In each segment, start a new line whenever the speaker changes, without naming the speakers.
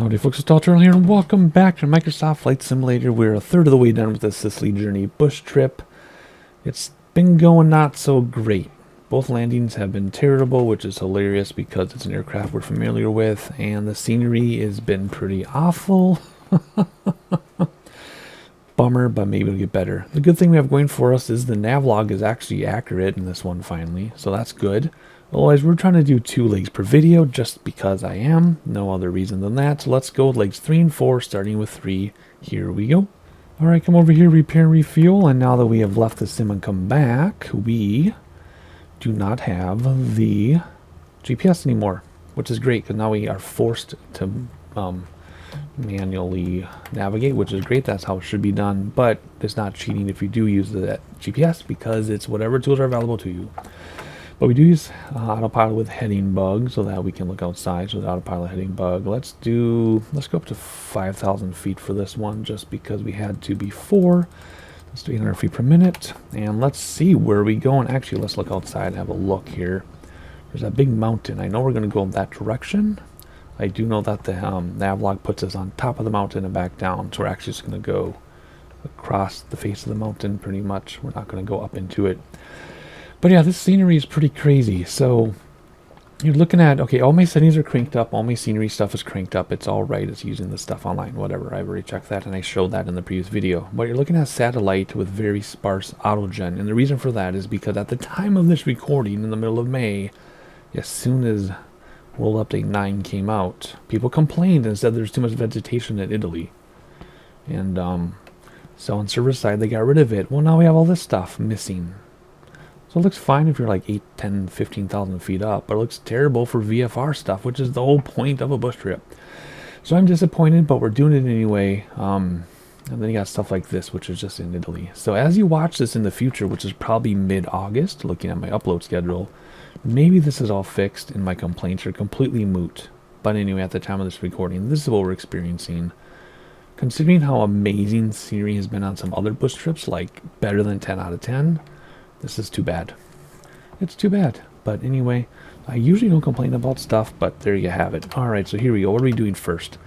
Howdy folks, it's Turtle here and welcome back to Microsoft Flight Simulator. We're a third of the way done with the Sicily journey bush trip. It's been going not so great. Both landings have been terrible, which is hilarious because it's an aircraft we're familiar with, and the scenery has been pretty awful. Bummer, but maybe it'll get better. The good thing we have going for us is the navlog is actually accurate in this one finally, so that's good. Otherwise, we're trying to do 2 legs per video just because I am. No other reason than that. So let's go with legs 3 and 4, starting with 3. Here we go. Alright, come over here, repair, refuel. And now that we have left the sim and come back, we do not have the GPS anymore, which is great because now we are forced to manually navigate, which is great. That's how it should be done. But it's not cheating if you do use the GPS because it's whatever tools are available to you. But we do use autopilot with heading bug so that we can look outside. So the autopilot heading bug. Let's go up to 5,000 feet for this one just because we had to before. Let's do 800 feet per minute. And let's see where we go. And actually, let's look outside and have a look here. There's a big mountain. I know we're going to go in that direction. I do know that the navlog puts us on top of the mountain and back down. So we're actually just going to go across the face of the mountain pretty much. We're not going to go up into it. But yeah, this scenery is pretty crazy. So you're looking at, okay, all my settings are cranked up. All my scenery stuff is cranked up. It's all right. It's using the stuff online, whatever. I've already checked that and I showed that in the previous video. But you're looking at satellite with very sparse autogen. And the reason for that is because at the time of this recording in the middle of May, as soon as World Update 9 came out, people complained and said there's too much vegetation in Italy. And so on server side, they got rid of it. Well, now we have all this stuff missing. So it looks fine if you're like 8, 10, 15,000 feet up, but it looks terrible for VFR stuff, which is the whole point of a bush trip. So I'm disappointed, but we're doing it anyway. And then you got stuff like this, which is just in Italy. So as you watch this in the future, which is probably mid-August, looking at my upload schedule, maybe this is all fixed and my complaints are completely moot. But anyway, at the time of this recording, this is what we're experiencing. Considering how amazing scenery has been on some other bush trips, like better than 10 out of 10, this is too bad. It's too bad. But anyway, I usually don't complain about stuff, but there you have it. Alright, so here we go. What are we doing first?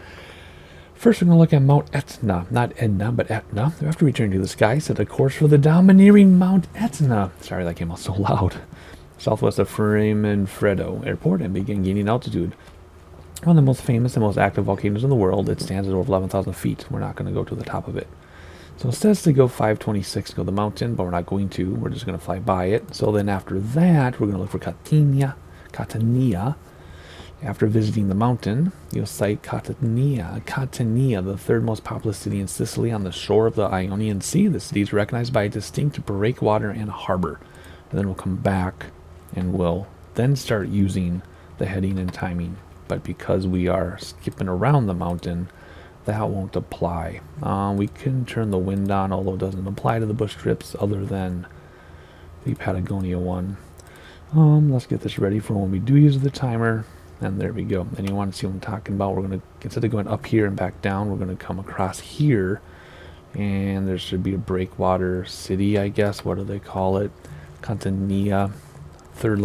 First, we're going to look at Mount Etna. Not Edna, but Etna. We have to return to the sky, set a course for the domineering Mount Etna. Sorry, that came out so loud. Southwest of Fremanfredo Airport, and begin gaining altitude. One of the most famous and most active volcanoes in the world. It stands at over 11,000 feet. We're not going to go to the top of it. So it says to go 526 to go the mountain, but we're not going to. We're just going to fly by it. So then after that, we're going to look for Catania. After visiting the mountain, you'll sight Catania, the third most populous city in Sicily on the shore of the Ionian Sea. The city is recognized by a distinct breakwater and harbor. And then we'll come back and we'll then start using the heading and timing. But because we are skipping around the mountain, that won't apply. We can turn the wind on, although it doesn't apply to the bush trips other than the Patagonia one. Let's get this ready for when we do use the timer. And there we go. And you want to see what I'm talking about. We're going to, instead of going up here and back down, we're going to come across here. And there should be a breakwater city, I guess. What do they call it? Catania, third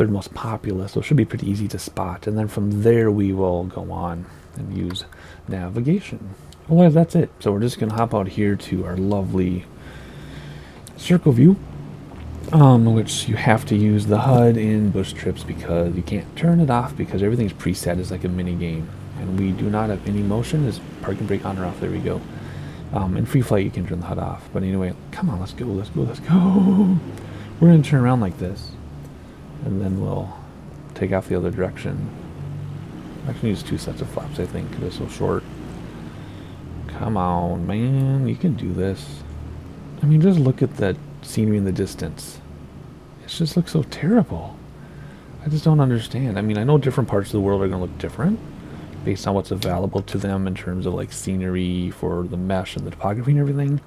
most populous. So it should be pretty easy to spot. And then from there we will go on and use navigation. Otherwise, that's it. So we're just going to hop out here to our lovely circle view, which you have to use the HUD in bush trips because you can't turn it off because everything's preset. It's like a mini game, and we do not have any motion. Is parking brake on or off? There we go. In free flight, you can turn the HUD off. But anyway, come on, let's go. We're going to turn around like this, and then we'll take off the other direction. I can use 2 sets of flaps, I think. They're so short. Come on, man. You can do this. I mean, just look at that scenery in the distance. It just looks so terrible. I just don't understand. I mean, I know different parts of the world are going to look different based on what's available to them in terms of like scenery for the mesh and the topography and everything.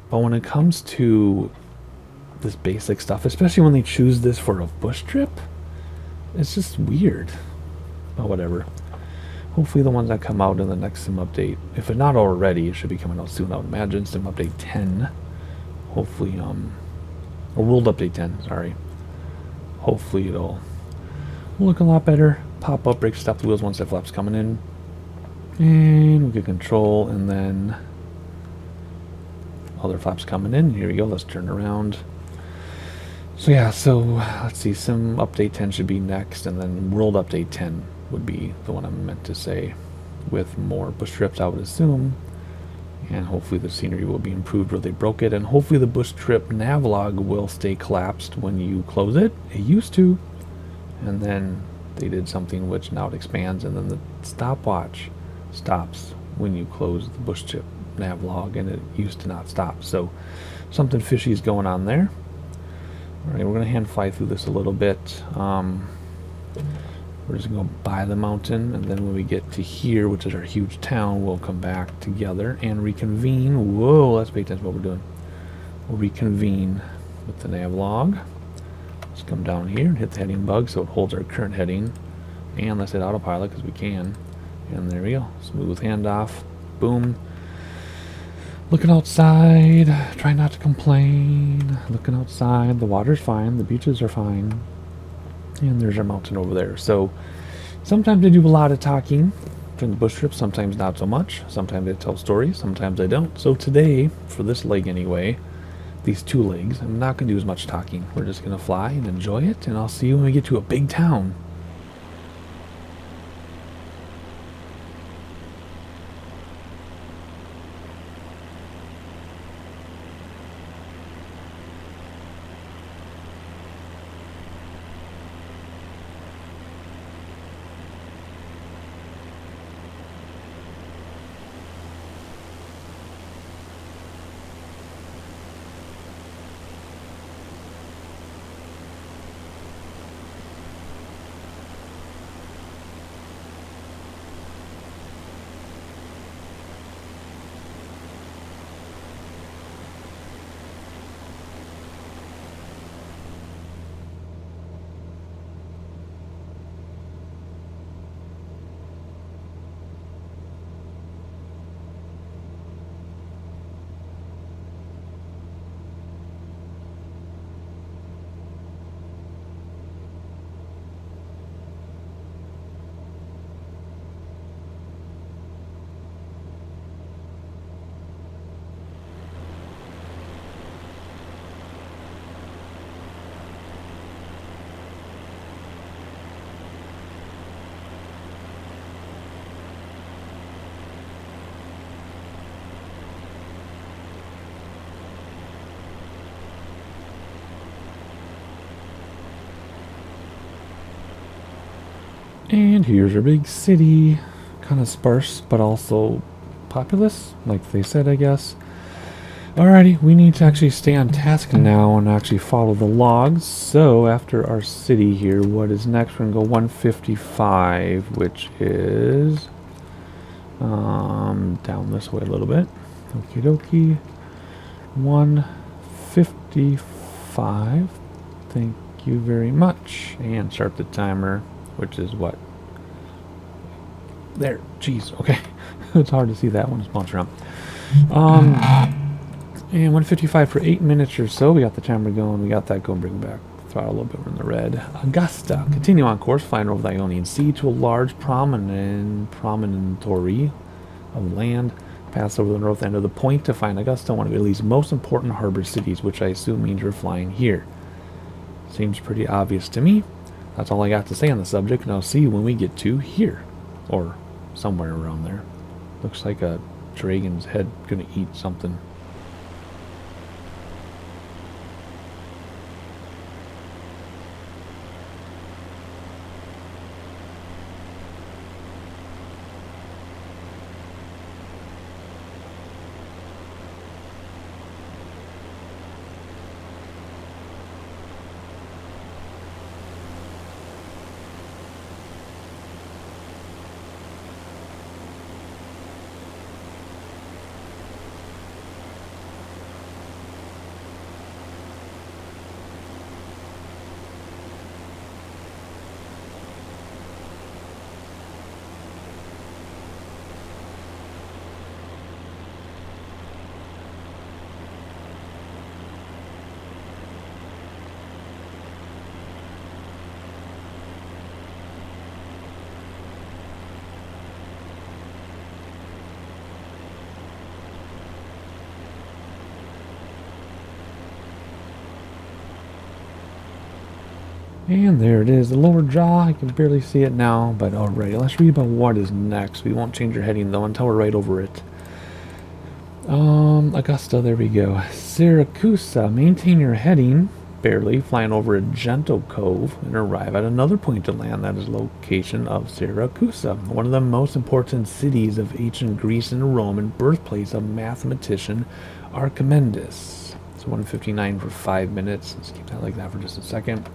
But when it comes to this basic stuff, especially when they choose this for a bush trip, it's just weird. But whatever. Hopefully the ones that come out in the next sim update, if it's not already, it should be coming out soon, I would imagine. Sim update 10. Hopefully, or World Update 10, sorry. Hopefully it'll look a lot better. pop up, brake, stop the wheels once that flap's coming in. And we can control, and then other flaps coming in. Here we go. Let's turn around. So yeah, so let's see. Sim update 10 should be next, and then World Update 10 would be the one I'm meant to say, with more bush trips, I would assume. And hopefully the scenery will be improved where they broke it, and hopefully the bush trip navlog will stay collapsed when you close it. It used to, and then they did something which now it expands, and then the stopwatch stops when you close the bush trip navlog, and it used to not stop. So something fishy is going on there. All right, we're gonna hand fly through this a little bit. We're just going to go by the mountain, and then when we get to here, which is our huge town, we'll come back together and reconvene. Whoa, let's pay attention to what we're doing. We'll reconvene with the navlog. Let's come down here and hit the heading bug so it holds our current heading. And let's hit autopilot because we can. And there we go. Smooth handoff. Boom. Looking outside. Try not to complain. Looking outside. The water's fine. The beaches are fine. And there's our mountain over there. So sometimes I do a lot of talking during the bush trip, sometimes not so much. Sometimes I tell stories, sometimes I don't. So today, for this leg anyway, these 2 legs, I'm not going to do as much talking. We're just going to fly and enjoy it, and I'll see you when we get to a big town. And here's our big city. Kind of sparse, but also populous, like they said, I guess. Alrighty, we need to actually stay on task now and actually follow the logs. So after our city here, what is next? We're going to go 155, which is down this way a little bit. Okie dokie. 155. Thank you very much. And start the timer, which is what? There. Jeez. Okay. It's hard to see that one. It's bouncing around. And 155 for 8 minutes or so. We got the timer going. We got that going. Bring back throttle a little bit. We're in the red. Augusta. Continue on course, flying over the Ionian Sea to a large promontory of land. Pass over the north end of the point to find Augusta, one of Italy's most important harbor cities, which I assume means we're flying here. Seems pretty obvious to me. That's all I got to say on the subject, and I'll see you when we get to here. Or somewhere around there. Looks like a dragon's head gonna eat something. And there it is, the lower jaw. I can barely see it now, but alright, let's read about what is next. We won't change our heading though until we're right over it. Augusta, there we go. Siracusa, maintain your heading, barely, flying over a gentle cove, and arrive at another point to land that is location of Siracusa, one of the most important cities of ancient Greece and Rome and birthplace of mathematician Archimedes. So 159 for 5 minutes. Let's keep that like that for just a second.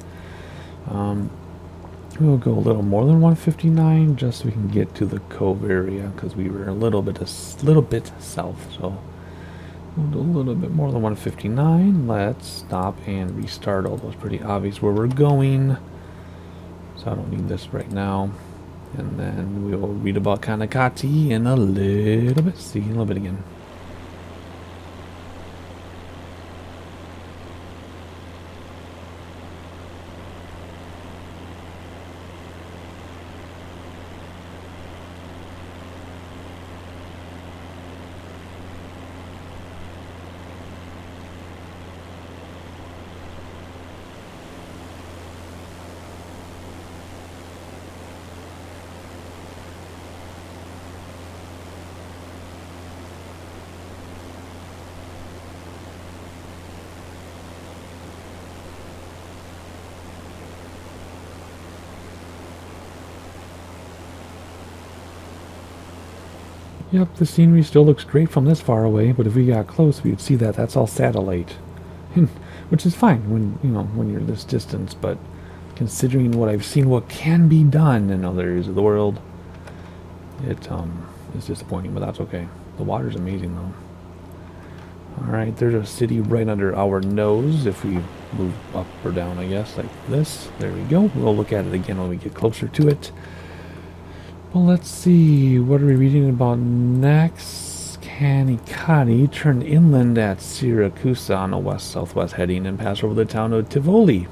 We'll go a little more than 159 just so we can get to the cove area because we were a little bit south. So we'll do a little bit more than 159. Let's stop and restart. Although it's pretty obvious where we're going, so I don't need this right now. And then we will read about Kanakati in a little bit. See you in a little bit again. Yep, the scenery still looks great from this far away, but if we got close, we'd see that that's all satellite. Which is fine when you're this distance, but considering what I've seen, what can be done in other areas of the world, it is disappointing, but that's okay. The water's amazing, though. Alright, there's a city right under our nose. If we move up or down, I guess, like this. There we go. We'll look at it again when we get closer to it. Well, let's see. What are we reading about next? Kanikati turned inland at Siracusa on a west-southwest heading and passed over the town of Tivoli.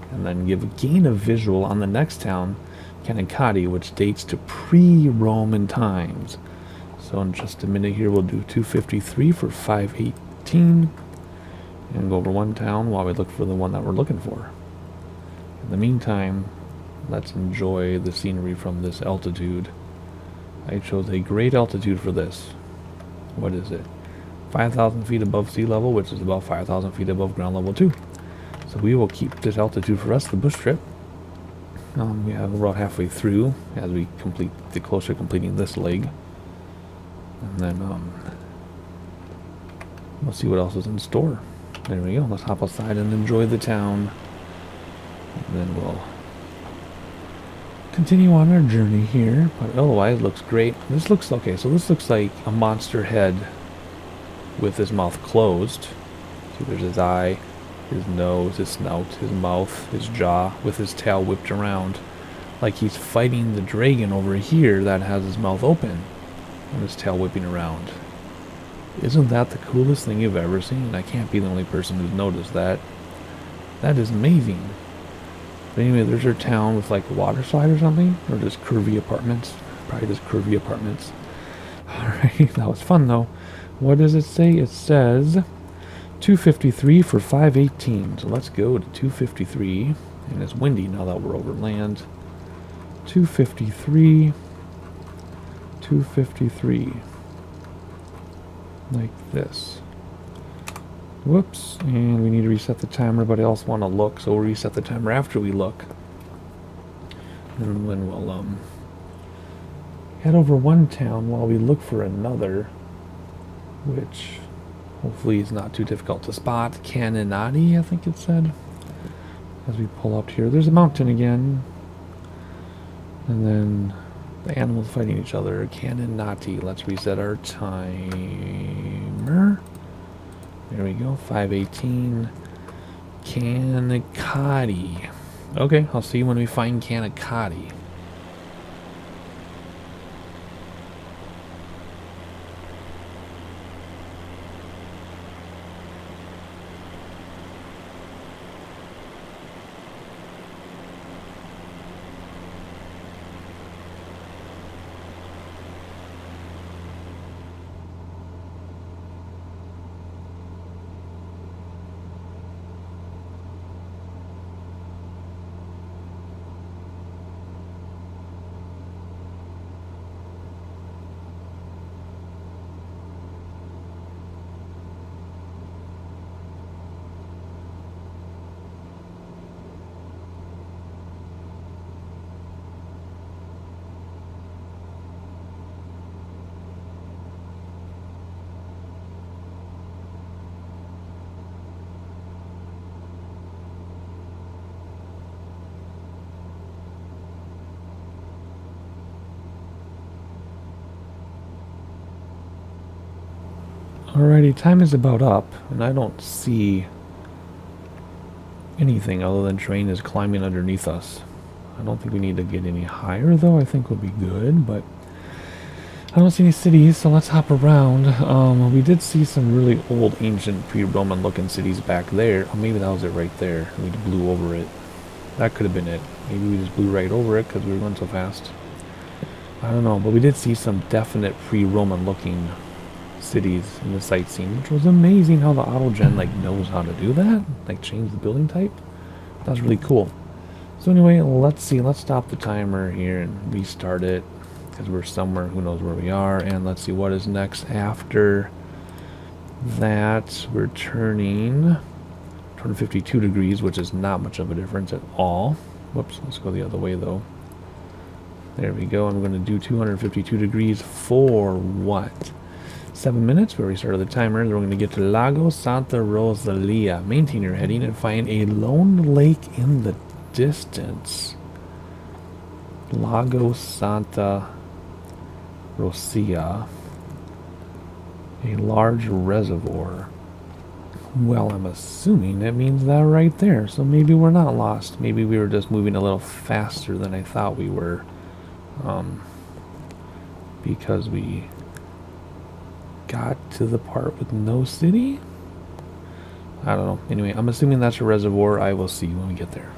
And then gain a visual on the next town, Kanikati, which dates to pre-Roman times. So in just a minute here, we'll do 253 for 518. And go over one town while we look for the one that we're looking for. In the meantime, let's enjoy the scenery from this altitude. I chose a great altitude for this. What is it? 5,000 feet above sea level, which is about 5,000 feet above ground level 2. So we will keep this altitude for us, the bush trip. We're about halfway through as we closer completing this leg. And then we'll see what else is in store. There we go. Let's hop outside and enjoy the town. And then we'll continue on our journey here, but otherwise it looks great. This looks okay, so this looks like a monster head with his mouth closed. See, there's his eye, his nose, his snout, his mouth, his jaw, with his tail whipped around, like he's fighting the dragon over here that has his mouth open and his tail whipping around. Isn't that the coolest thing you've ever seen? I can't be the only person who's noticed that. That is amazing. But anyway, there's our town with like a water slide or something, or just curvy apartments. Probably just curvy apartments. Alright, that was fun though. What does it say? It says 253 for 518. So let's go to 253. And it's windy now that we're over land. 253. 253. Like this. Whoops, and we need to reset the timer. Everybody else want to look, so we'll reset the timer after we look. And then we'll head over one town while we look for another, which hopefully is not too difficult to spot. Canonati, I think it said. As we pull up here, there's a mountain again. And then the animals fighting each other. Canonati. Let's reset our timer. There we go, 518. Kanikati. Okay, I'll see you when we find Kanikati. Alrighty, time is about up, and I don't see anything other than train is climbing underneath us. I don't think we need to get any higher, though. I think we'll be good, but I don't see any cities, so let's hop around. We did see some really old, ancient, pre-Roman looking cities back there. Oh, maybe that was it right there. We blew over it. That could have been it. Maybe we just blew right over it because we were going so fast. I don't know, but we did see some definite pre-Roman looking cities in the sightseeing, which was amazing how the autogen like knows how to do that, like change the building type. That's really cool. So anyway, let's see. Let's stop the timer here and restart it because we're somewhere. Who knows where we are? And let's see what is next after that. We're turning 252 degrees, which is not much of a difference at all. Whoops. Let's go the other way though. There we go. I'm going to do 252 degrees for what? 7 minutes. We already started the timer. Then we're going to get to Lago Santa Rosalia. Maintain your heading and find a lone lake in the distance. Lago Santa Rosalia. A large reservoir. Well, I'm assuming that means that right there. So maybe we're not lost. Maybe we were just moving a little faster than I thought we were. Because we got to the part with no city? I don't know. Anyway, I'm assuming that's a reservoir. I will see when we get there.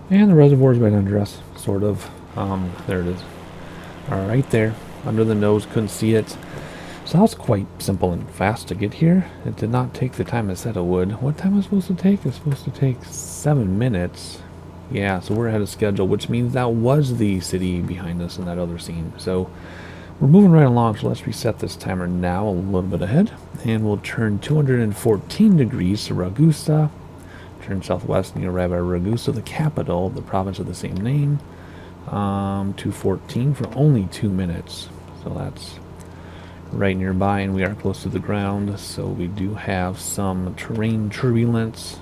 And the reservoir is right under us, sort of. There it is. Right there, under the nose, couldn't see it. So that was quite simple and fast to get here. It did not take the time it said it would. What time was it supposed to take? It's supposed to take 7 minutes. Yeah, so we're ahead of schedule, which means that was the city behind us in that other scene. So we're moving right along, so let's reset this timer now a little bit ahead. And we'll turn 214 degrees to Ragusa. Turn southwest and you arrive at Ragusa, the capital, the province of the same name. 214 for only 2 minutes. So that's right nearby, and we are close to the ground, so we do have some terrain turbulence.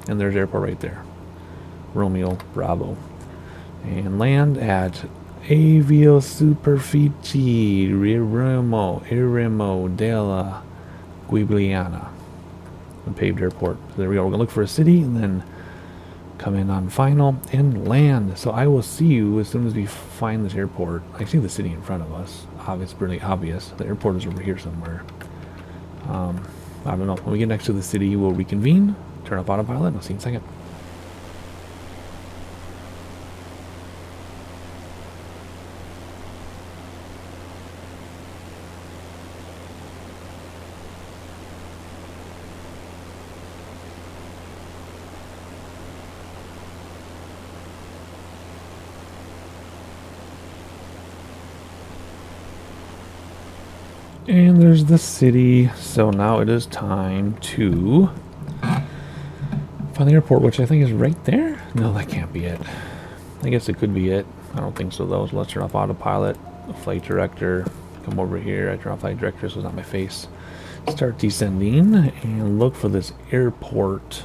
And there's airport right there. Romeo Bravo. And land at Avio Superficie Iremo della Giuliana. A paved airport. So there we go. We're going to look for a city and then come in on final and land. So I will see you as soon as we find this airport. I see the city in front of us. It's pretty obvious. The airport is over here somewhere. I don't know. When we get next to the city, we'll reconvene, turn off autopilot, and I'll see you in a second. And there's the city. So now it is time to find the airport, which I think is right there. No, that can't be it. I guess it could be it. I don't think so though. So let's turn off autopilot. The flight director. Come over here. I turn off flight director so it's not my face. Start descending and look for this airport.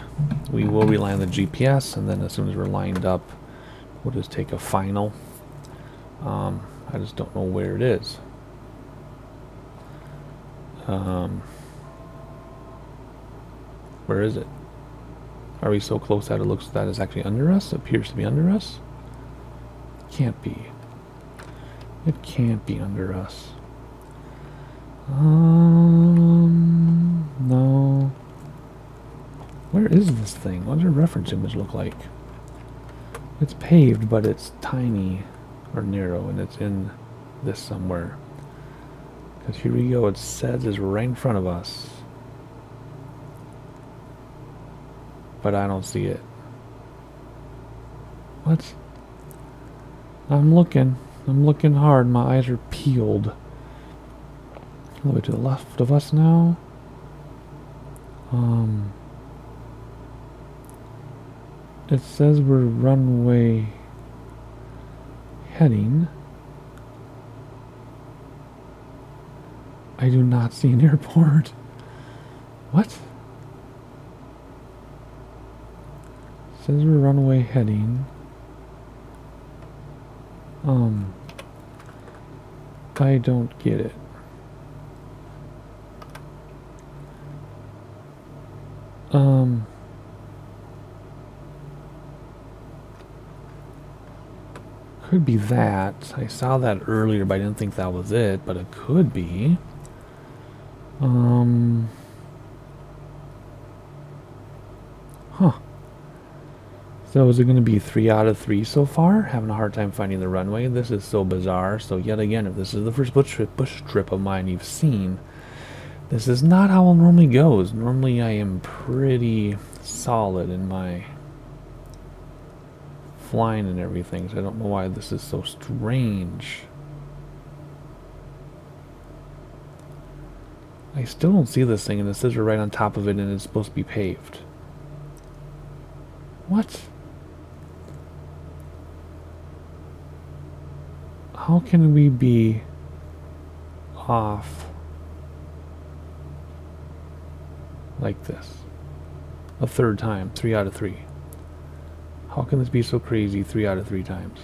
We will rely on the GPS, and then as soon as we're lined up, we'll just take a final. I just don't know where it is. Where is it? Are we so close that it looks that it's actually under us? It appears to be under us. Can't be. It can't be under us. No. Where is this thing? What does your reference image look like? It's paved, but it's tiny or narrow, and it's in this somewhere. Because here we go, it says it's right in front of us. but I don't see it. What? I'm looking hard. My eyes are peeled. A little bit to the left of us now. It says we're runway heading. I do not see an airport. What? It says we're runway heading. I don't get it. Could be that. I saw that earlier, but I didn't think that was it, but it could be. Huh. So is it going to be 3 out of 3 so far? Having a hard time finding the runway. This is so bizarre. So yet again, if this is the first bush trip of mine you've seen, this is not how it normally goes. Normally I am pretty solid in my flying and everything, so I don't know why this is so strange. I still don't see this thing, and it says we're right on top of it and it's supposed to be paved. What? How can we be off like this a third time? 3 out of 3. How can this be so crazy 3 out of 3 times?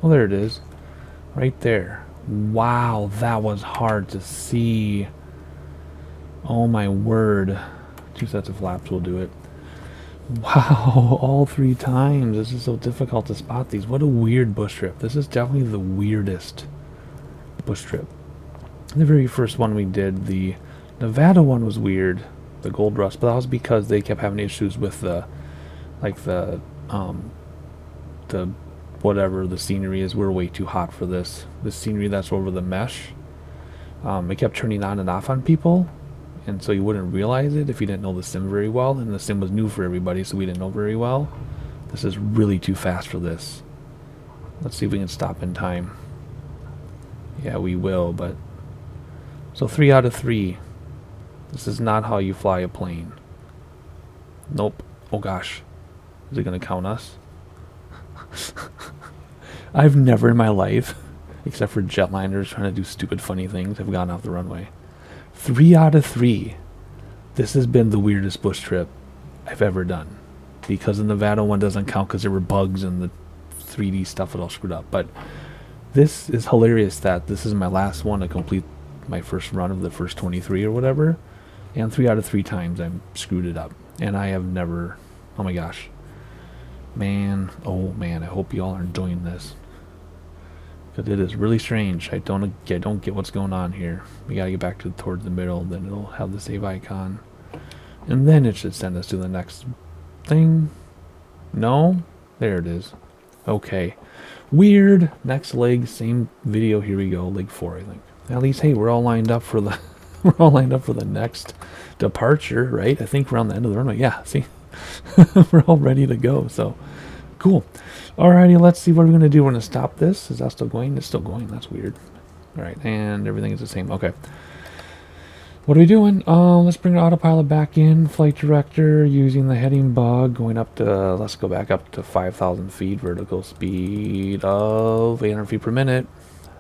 Well, there it is. Right there. Wow, that was hard to see. Oh my word. 2 sets of flaps will do it. Wow, all 3 times. This is so difficult to spot these. What a weird bush trip. This is definitely the weirdest bush trip. The very first one we did, the Nevada one, was weird. The gold rush, but that was because they kept having issues with the whatever the scenery is. We're way too hot for this. The scenery that's over the mesh, it kept turning on and off on people, and so you wouldn't realize it if you didn't know the sim very well, and the sim was new for everybody, so we didn't know very well. This is really too fast for this. Let's see if we can stop in time. Yeah, we will, but so 3 out of 3. This is not how you fly a plane. Nope. Oh gosh. Is it going to count us? I've never in my life, except for jetliners trying to do stupid funny things, have gone off the runway. 3 out of 3. This has been the weirdest bush trip I've ever done. Because the Nevada one doesn't count because there were bugs and the 3D stuff was all screwed up. But this is hilarious that this is my last one to complete my first run of the first 23 or whatever. And 3 out of 3 times I screwed it up. And I have never... Oh my gosh. Man. Oh man. I hope you all are enjoying this. Because it is really strange. I don't get what's going on here. We gotta get back to towards the middle. Then it'll have the save icon. And then it should send us to the next thing. No? There it is. Okay. Weird. Next leg. Same video. Here we go. Leg 4, I think. At least, hey, we're all lined up for the... We're all lined up for the next departure, right? I think we're on the end of the runway. Yeah, see? We're all ready to go, so cool. Alrighty, let's see what we're going to do. We're going to stop this. Is that still going? It's still going. That's weird. Alright, and everything is the same. Okay. What are we doing? Let's bring our autopilot back in. Flight director, using the heading bug, going up to, let's go back up to 5,000 feet, vertical speed of 800 feet per minute.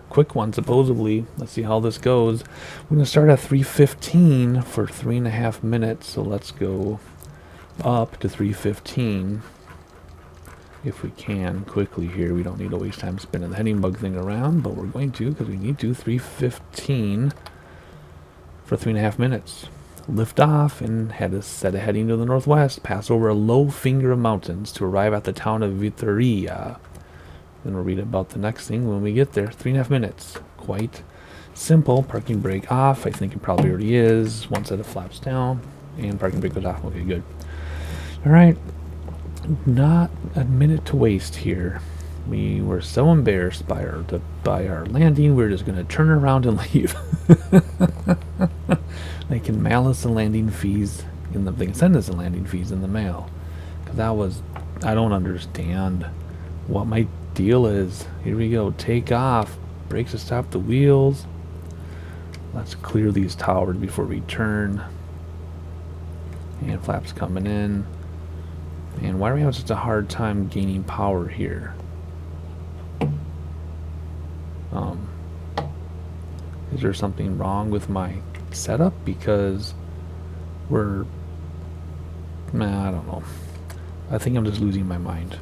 Quick one, supposedly. Let's see how this goes. We're going to start at 315 for 3.5 minutes. So let's go up to 315 if we can quickly here. We don't need to waste time spinning the heading bug thing around, but we're going to because we need to. 315 for 3.5 minutes. Lift off and set a heading to the northwest. Pass over a low finger of mountains to arrive at the town of Vitoria. Then we'll read about the next thing when we get there. 3.5 minutes. Quite simple. Parking brake off. I think it probably already is. 1 set of flaps down. And parking brake goes off. Okay, good. Alright. Not a minute to waste here. We were so embarrassed by our landing, we're just going to turn around and leave. they can mail us the landing fees in the. They can send us the landing fees in the mail. Cause that was, I don't understand what my deal is. Here we go. Take off. Brakes to stop the wheels. Let's clear these towers before we turn. And flaps coming in. And why are we having such a hard time gaining power here? Is there something wrong with my setup? Because we're... Nah, I don't know. I think I'm just losing my mind.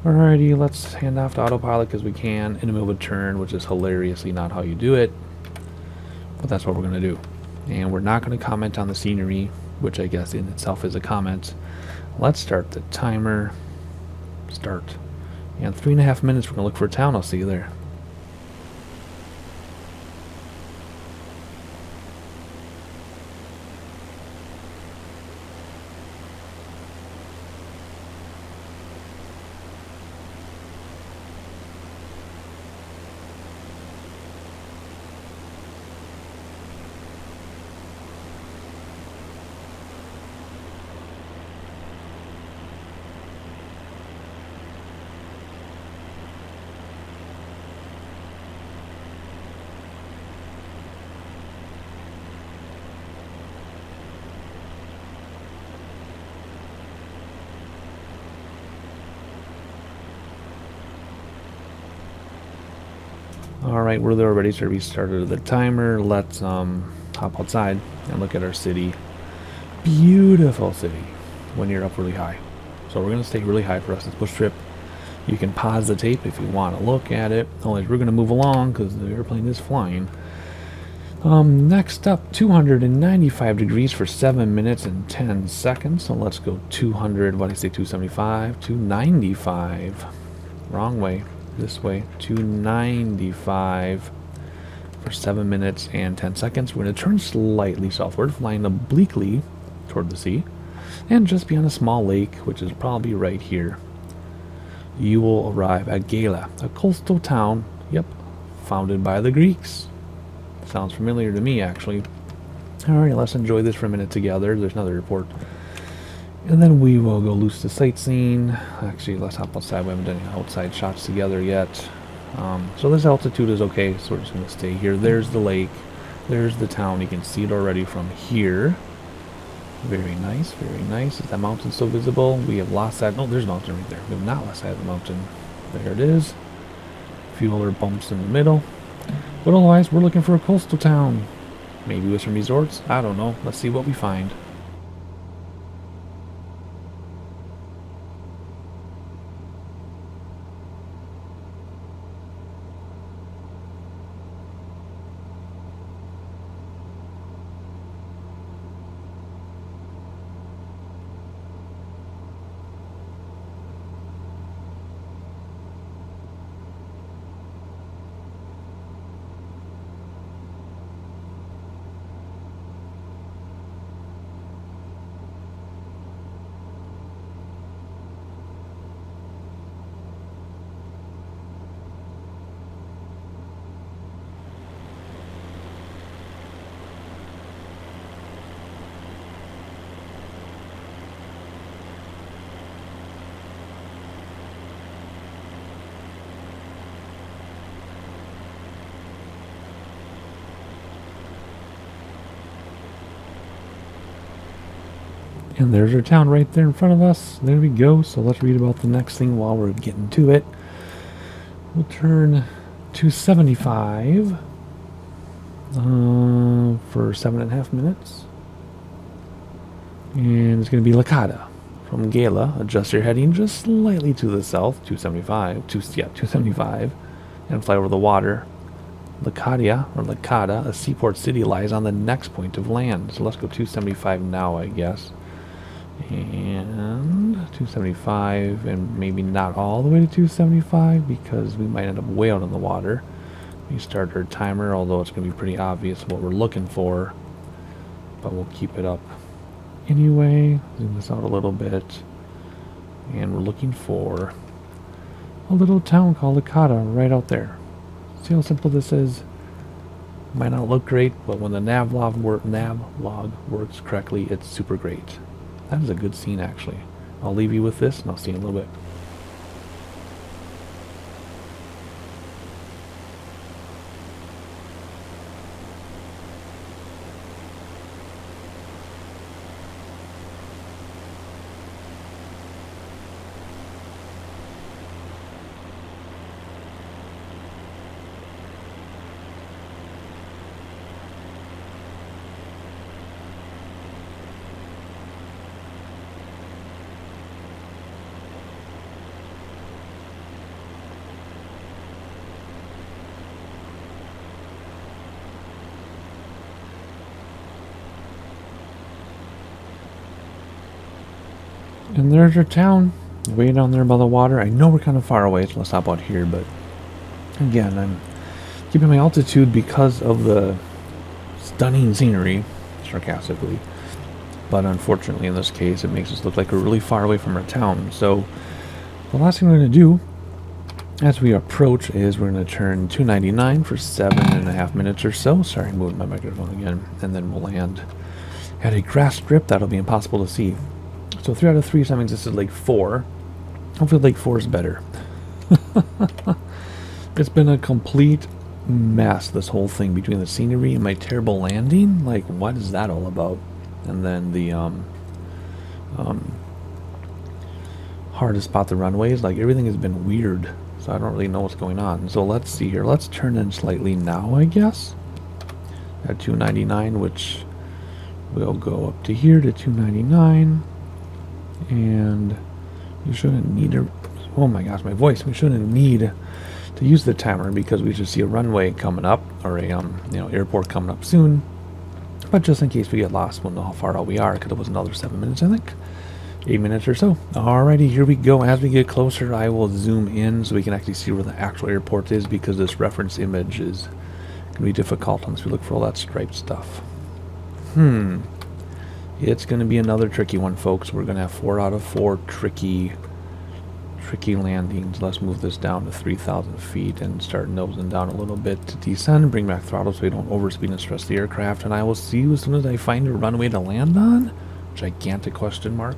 Alrighty, let's hand off to autopilot because we can in the middle of a turn, which is hilariously not how you do it. But that's what we're going to do. And we're not going to comment on the scenery, which I guess in itself is a comment. Let's start the timer. Start. And 3.5 minutes, we're going to look for a town. I'll see you there. Alright, we're there already, so we started the timer. Let's hop outside and look at our city. Beautiful city when you're up really high. So we're going to stay really high for us this bush trip. You can pause the tape if you want to look at it. Otherwise, we're going to move along because the airplane is flying. Next up, 295 degrees for 7 minutes and 10 seconds. So let's go 200, what did I say, 275, 295. Wrong way. This way, 295 for 7 minutes and 10 seconds. We're going to turn slightly southward, flying obliquely toward the sea, and just beyond a small lake, which is probably right here, you will arrive at Gela, a coastal town, yep, founded by the Greeks. Sounds familiar to me, actually. Alright, let's enjoy this for a minute together. There's another report. And then we will go loose to sightseeing. Actually, let's hop outside. We haven't done any outside shots together yet. So this altitude is okay, so we're just going to stay here. There's the lake. There's the town. You can see it already from here. Very nice, very nice. Is that mountain still visible? We have lost that. No, there's a mountain right there. We have not lost that mountain. There it is. A few other bumps in the middle. But otherwise, we're looking for a coastal town. Maybe with some resorts? I don't know. Let's see what we find. And there's our town right there in front of us. There we go. So let's read about the next thing while we're getting to it. We'll turn 275 for 7.5 minutes. And it's going to be Licata from Gela. Adjust your heading just slightly to the south, 275, and fly over the water. Licata, a seaport city, lies on the next point of land. So let's go 275 now, I guess. And 275, and maybe not all the way to 275 because we might end up way out on the water. We start our timer, although it's going to be pretty obvious what we're looking for, but we'll keep it up anyway. Zoom this out a little bit, and we're looking for a little town called Licata right out there. See how simple this is? Might not look great, but when the nav log works correctly, it's super great. That is a good scene, actually. I'll leave you with this, and I'll see you in a little bit. And there's our town, way down there by the water. I know we're kind of far away, so let's hop out here, but again, I'm keeping my altitude because of the stunning scenery, sarcastically. But unfortunately, in this case, it makes us look like we're really far away from our town. So the last thing we're going to do as we approach is we're going to turn 299 for 7.5 minutes or so. Sorry, I'm moving my microphone again. And then we'll land at a grass strip that'll be impossible to see. So 3 out of 3, so that means this is Lake 4. Hopefully Lake 4 is better. It's been a complete mess, this whole thing, between the scenery and my terrible landing. Like, what is that all about? And then the hard to spot the runways. Like, everything has been weird, so I don't really know what's going on. So let's see here. Let's turn in slightly now, I guess. At 299, which will go up to here to 299. And you shouldn't need a... Oh my gosh, my voice. We shouldn't need to use the timer because we should see a runway coming up, or a airport coming up soon. But just in case we get lost, we'll know how far out we are, because it was another 7 minutes, I think. 8 minutes or so. Alrighty, here we go. As we get closer, I will zoom in so we can actually see where the actual airport is, because this reference image is going to be difficult unless we look for all that striped stuff. It's going to be another tricky one, folks. We're going to have 4 out of 4 tricky landings. Let's move this down to 3,000 feet and start nosing down a little bit to descend. Bring back throttle so we don't overspeed and stress the aircraft. And I will see you as soon as I find a runway to land on. Gigantic question mark.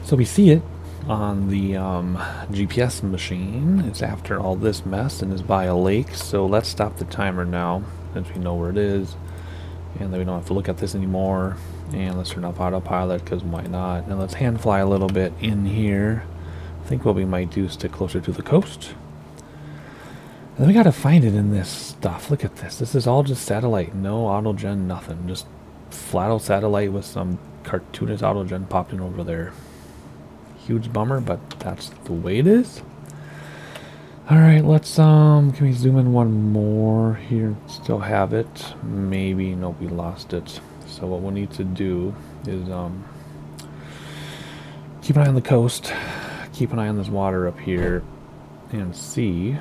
So we see it on the GPS machine. It's after all this mess and is by a lake. So let's stop the timer now, since we know where it is. And then we don't have to look at this anymore. And let's turn off autopilot, because why not? And let's hand fly a little bit in here. I think what we might do is stick closer to the coast. And then we gotta find it in this stuff. Look at this. This is all just satellite. No autogen, nothing. Just flat out satellite with some cartoonish autogen popped in over there. Huge bummer, but that's the way it is. Alright, let's can we zoom in one more here? Still have it. Maybe. Nope, we lost it. So what we'll need to do is keep an eye on the coast, keep an eye on this water up here, and see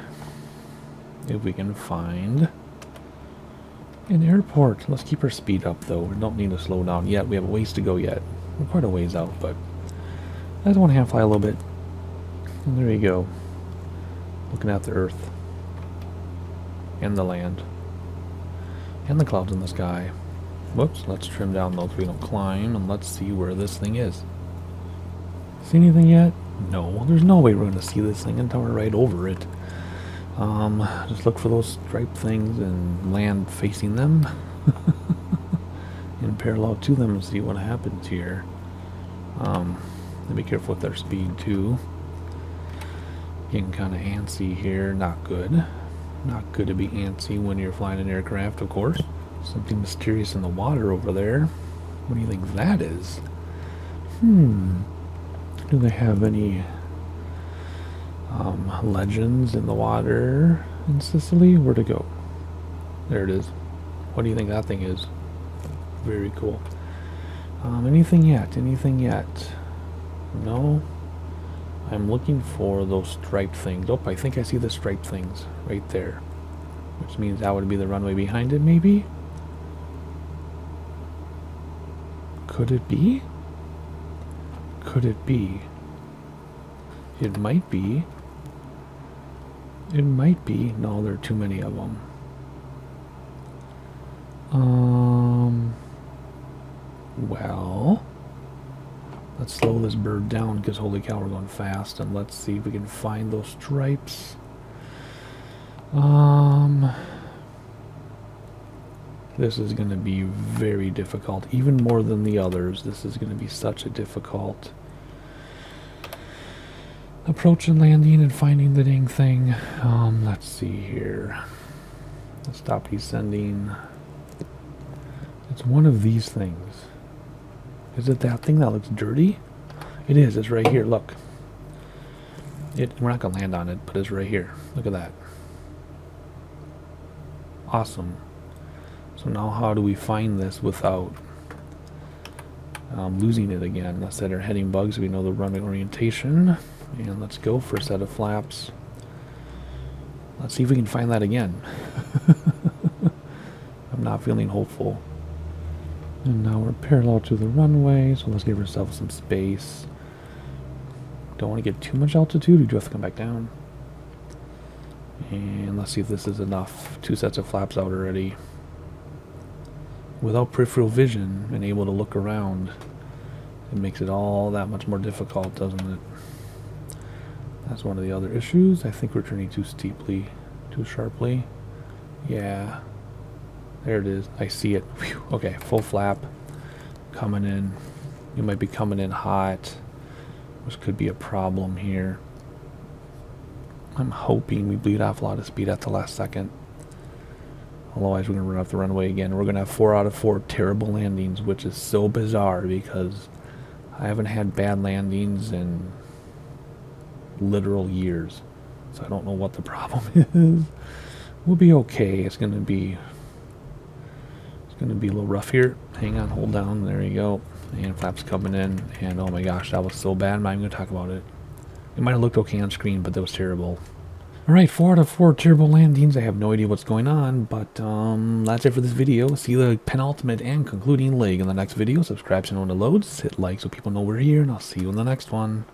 if we can find an airport. Let's keep our speed up though. We don't need to slow down yet. We have a ways to go yet. We're quite a ways out, but I just want to hand fly a little bit. And there you go. Looking at the earth. And the land. And the clouds in the sky. Whoops, let's trim down those so we don't climb, and let's see where this thing is. See anything yet? No, there's no way we're going to see this thing until we're right over it. Just look for those striped things and land facing them. In parallel to them and see what happens here. Be careful with their speed too. Getting kind of antsy here. Not good. Not good to be antsy when you're flying an aircraft, of course. Something mysterious in the water over there. What do you think that is? Do they have any legends in the water in Sicily? Where to go? There it is. What do you think that thing is? Very cool. Anything yet? Anything yet? No. I'm looking for those striped things. Oh, I think I see the striped things right there. Which means that would be the runway behind it, maybe? Could it be? Could it be? It might be. It might be. No, there are too many of them. Well, let's slow this bird down because holy cow, we're going fast, and let's see if we can find those stripes. This is going to be very difficult, even more than the others. This is going to be such a difficult approach and landing and finding the dang thing. Let's see here. Let's stop descending. It's one of these things. Is it that thing that looks dirty? It is. It's right here. Look. We're not going to land on it, but it's right here. Look at that. Awesome. So now how do we find this without losing it again? Let's set our heading bugs. We know the runway orientation. And let's go for a set of flaps. Let's see if we can find that again. I'm not feeling hopeful. And now we're parallel to the runway, so let's give ourselves some space. Don't want to get too much altitude, we do have to come back down. And let's see if this is enough. 2 sets of flaps out already. Without peripheral vision and able to look around, it makes it all that much more difficult, doesn't it? That's one of the other issues. I think we're turning too steeply, too sharply. Yeah. There it is. I see it. Whew. Okay, full flap. Coming in. You might be coming in hot, which could be a problem here. I'm hoping we bleed off a lot of speed at the last second. Otherwise, we're going to run off the runway again. We're going to have 4 out of 4 terrible landings, which is so bizarre because I haven't had bad landings in literal years. So I don't know what the problem is. We'll be okay. It's going to be a little rough here. Hang on, hold down. There you go. And flaps coming in. And oh my gosh, that was so bad. I'm not even going to talk about it. It might have looked okay on screen, but that was terrible. Alright, 4 out of 4 terrible landings. I have no idea what's going on, but that's it for this video. See the penultimate and concluding leg in the next video. Subscribe so no one loads. Hit like so people know we're here, and I'll see you in the next one.